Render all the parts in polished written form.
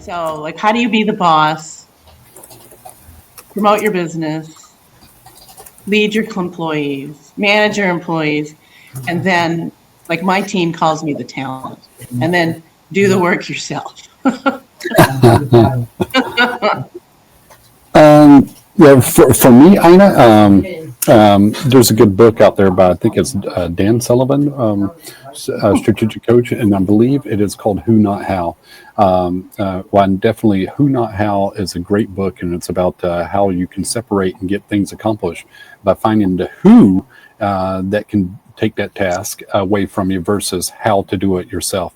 So, like, how do you be the boss, promote your business, lead your employees, manage your employees, and then, like, my team calls me the talent, and then do the work yourself? Yeah, for me, Ina, there's a good book out there by, I think it's Dan Sullivan, strategic coach, and I believe it is called Who Not How. Well, definitely Who Not How is a great book, and it's about how you can separate and get things accomplished by finding the who that can take that task away from you versus how to do it yourself.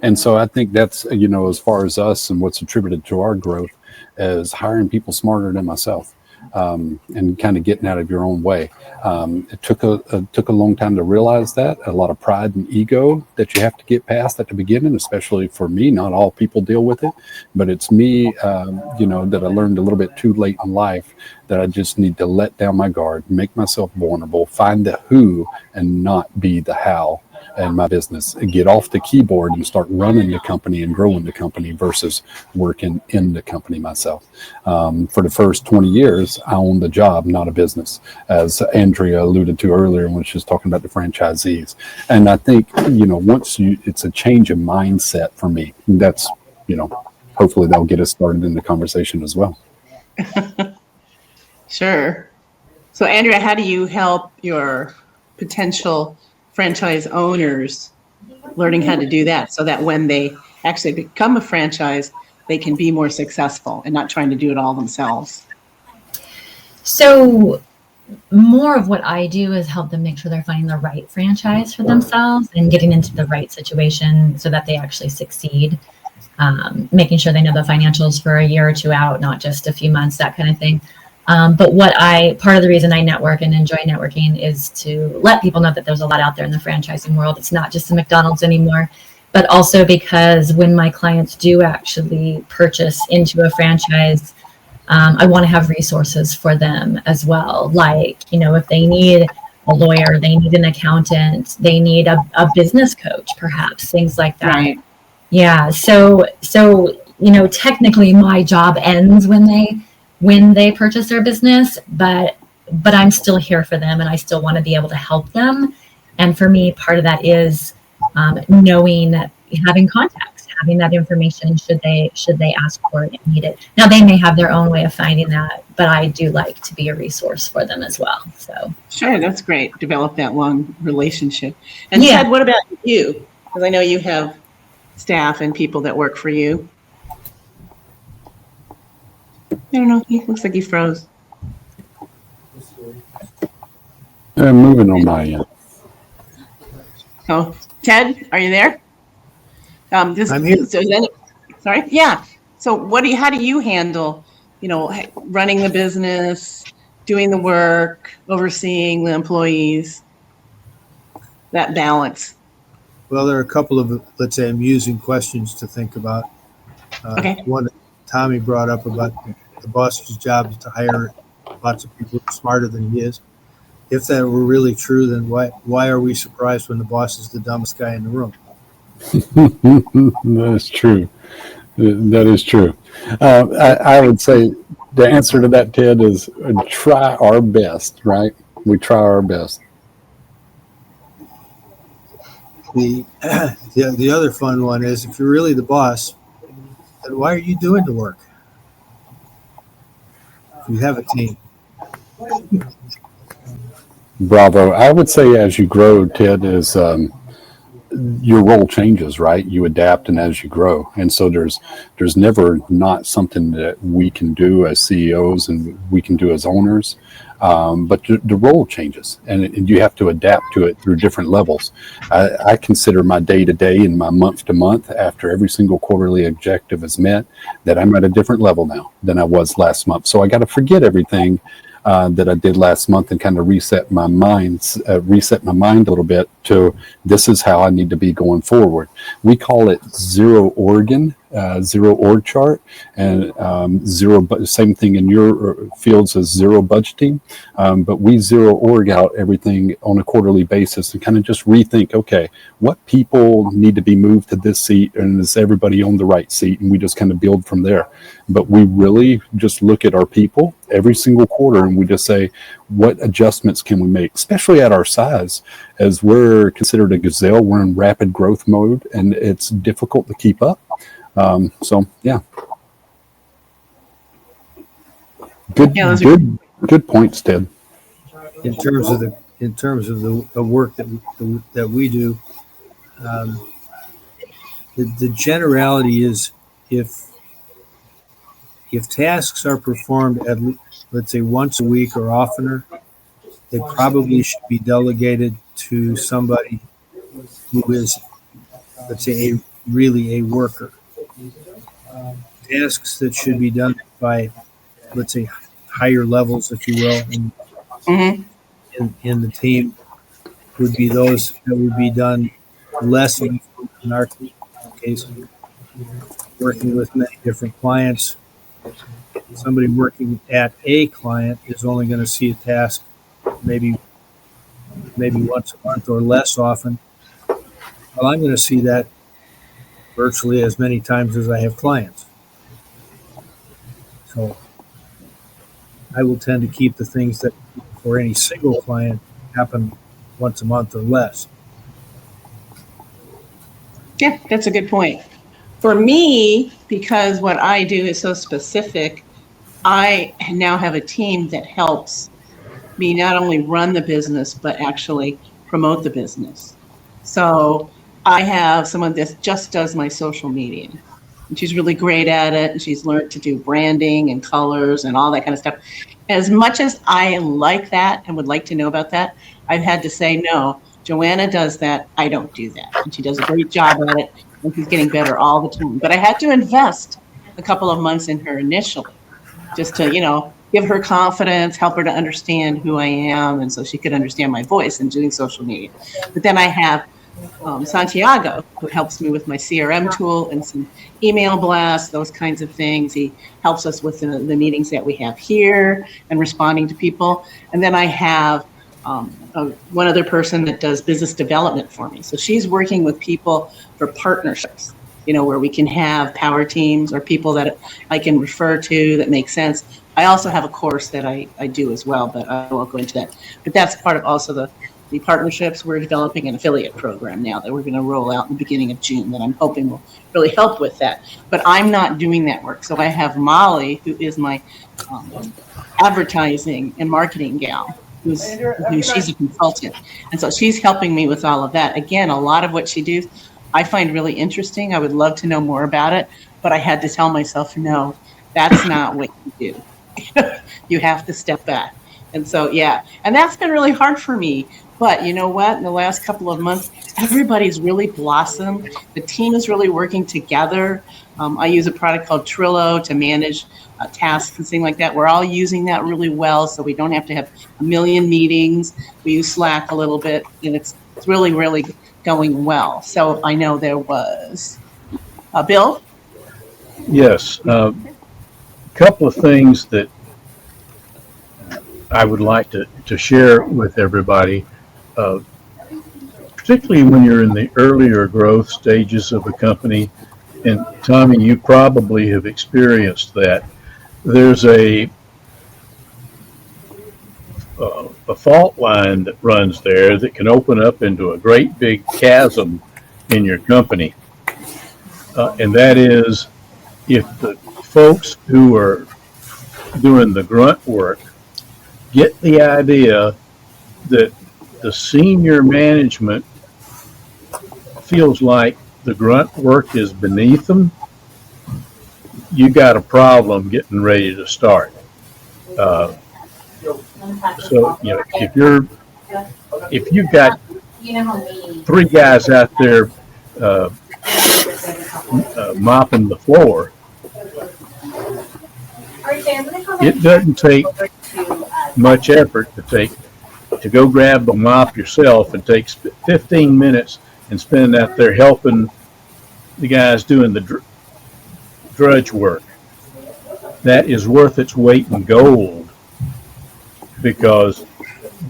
And so I think that's, as far as us and what's attributed to our growth is hiring people smarter than myself. And kind of getting out of your own way. It took a long time to realize that. A lot of pride and ego that you have to get past at the beginning, especially for me. Not all people deal with it, but it's me, that I learned a little bit too late in life that I just need to let down my guard, make myself vulnerable, find the who and not be the how in my business, and get off the keyboard and start running the company and growing the company versus working in the company myself. For the first 20 years, I owned the job, not a business, as Andrea alluded to earlier when she was talking about the franchisees. And I think, it's a change of mindset for me. That's, hopefully that'll get us started in the conversation as well. Sure. So, Andrea, how do you help your potential franchise owners learning how to do that so that when they actually become a franchise, they can be more successful and not trying to do it all themselves? So more of what I do is help them make sure they're finding the right franchise for themselves and getting into the right situation so that they actually succeed. Making sure they know the financials for a year or two out, not just a few months, that kind of thing. But part of the reason I network and enjoy networking is to let people know that there's a lot out there in the franchising world. It's not just the McDonald's anymore, but also because when my clients do actually purchase into a franchise, I want to have resources for them as well. Like, if they need a lawyer, they need an accountant, they need a business coach, perhaps, things like that. Right. Yeah. So, technically my job ends when they purchase their business, but I'm still here for them and I still want to be able to help them. And for me, part of that is knowing that, having contacts, having that information should they ask for it and need it. Now they may have their own way of finding that, but I do like to be a resource for them as well. So sure, that's great. Develop that long relationship. And Ted, what about you? Because I know you have staff and people that work for you. I don't know. He looks like he froze. Moving on my end. Oh, Ted, are you there? I'm here. Sorry. Yeah. So how do you handle, running the business, doing the work, overseeing the employees, that balance? Well, there are a couple of, let's say, amusing questions to think about. Okay. One that Tommy brought up about the boss's job is to hire lots of people smarter than he is. If that were really true, then why are we surprised when the boss is the dumbest guy in the room? That is true. That is true. I would say the answer to that, Ted, is try our best, right? We try our best. The other fun one is, if you're really the boss, then why are you doing the work? If you have a team. Bravo. I would say as you grow, Ted, is your role changes, right? You adapt and as you grow. And so there's never not something that we can do as CEOs and we can do as owners. But the role changes and you have to adapt to it through different levels. I consider my day to day and my month to month after every single quarterly objective is met that I'm at a different level now than I was last month. So I got to forget everything that I did last month and kind of reset my mind a little bit to this is how I need to be going forward. We call it Zero Oregon zero org chart and same thing in your fields as zero budgeting. But we zero org out everything on a quarterly basis and kind of just rethink, okay, what people need to be moved to this seat and is everybody on the right seat? And we just kind of build from there. But we really just look at our people every single quarter and we just say, what adjustments can we make, especially at our size, as we're considered a gazelle. We're in rapid growth mode and it's difficult to keep up. So yeah. Good points, Ted. In terms of the work that we do, the generality is if tasks are performed at, let's say, once a week or oftener, they probably should be delegated to somebody who is, let's say, really a worker. Tasks that should be done by, let's say, higher levels, if you will, in the team would be those that would be done less in our case, working with many different clients. Somebody working at a client is only going to see a task maybe once a month or less often. Well, I'm going to see that virtually as many times as I have clients. So I will tend to keep the things that for any single client happen once a month or less. Yeah, that's a good point. For me, because what I do is so specific, I now have a team that helps me not only run the business, but actually promote the business. So I have someone that just does my social media. And she's really great at it. And she's learned to do branding and colors and all that kind of stuff. As much as I like that and would like to know about that, I've had to say, no, Joanna does that. I don't do that. And she does a great job at it. And she's getting better all the time. But I had to invest a couple of months in her initially, just to, give her confidence, help her to understand who I am. And so she could understand my voice in doing social media. But then I have Santiago, who helps me with my CRM tool and some email blasts, those kinds of things. He helps us with the meetings that we have here and responding to people. And then I have one other person that does business development for me. So she's working with people for partnerships, where we can have power teams or people that I can refer to that make sense. I also have a course that I do as well, but I won't go into that. But that's part of also the partnerships. We're developing an affiliate program now that we're going to roll out in the beginning of June that I'm hoping will really help with that. But I'm not doing that work. So I have Molly, who is my advertising and marketing gal, she's a consultant. And so she's helping me with all of that. Again, a lot of what she does, I find really interesting. I would love to know more about it, but I had to tell myself, no, that's not what you do. You have to step back. And so, yeah, and that's been really hard for me. But you know what? In the last couple of months, everybody's really blossomed. The team is really working together. I use a product called Trello to manage tasks and things like that. We're all using that really well, so we don't have to have a million meetings. We use Slack a little bit, and it's really, really going well. So I know there was. Bill? Yes. Couple of things that I would like to share with everybody, particularly when you're in the earlier growth stages of a company. And Tommy, you probably have experienced that. There's a fault line that runs there that can open up into a great big chasm in your company. And that is if the folks who are doing the grunt work get the idea that the senior management feels like the grunt work is beneath them, you got a problem getting ready to start. So if you've got 3 guys out there mopping the floor, it doesn't take much effort to go grab the mop yourself and take 15 minutes and spend out there helping the guys doing drudge work, that is worth its weight in gold, because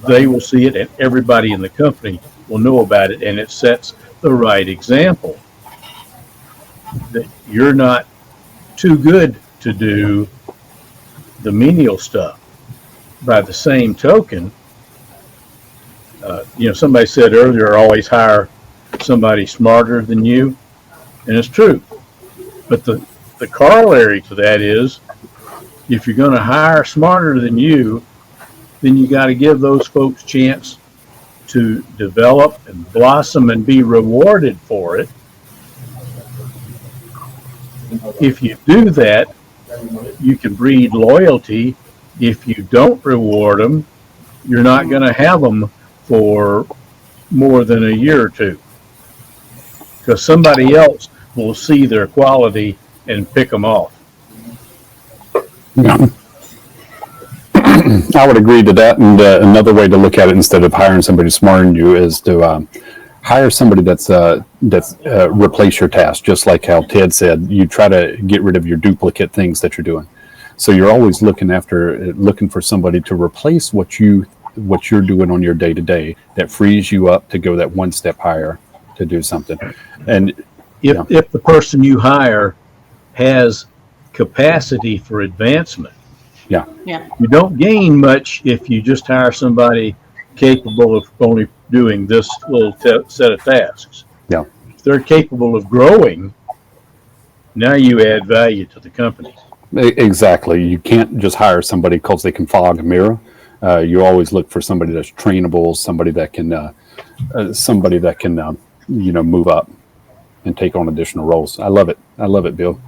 they will see it and everybody in the company will know about it, and it sets the right example that you're not too good to do the menial stuff. By the same token, somebody said earlier, always hire somebody smarter than you, and it's true. But the corollary to that is, if you're going to hire smarter than you, then you got to give those folks a chance to develop and blossom and be rewarded for it. If you do that, you can breed loyalty. If you don't reward them, you're not going to have them for more than a year or two, because somebody else will see their quality and pick them off. Yeah. I would agree to that. And another way to look at it, instead of hiring somebody smarter than you, is to hire somebody that's replace your task. Just like how Ted said, you try to get rid of your duplicate things that you're doing. So you're always looking for somebody to replace what you're doing on your day to day, that frees you up to go that one step higher to do something. And if the person you hire has capacity for advancement, Yeah. you don't gain much if you just hire somebody capable of only doing this little set of tasks. Yeah. If they're capable of growing, now you add value to the company. Exactly. You can't just hire somebody because they can fog a mirror. You always look for somebody that's trainable, somebody that can move up and take on additional roles. I love it. Bill.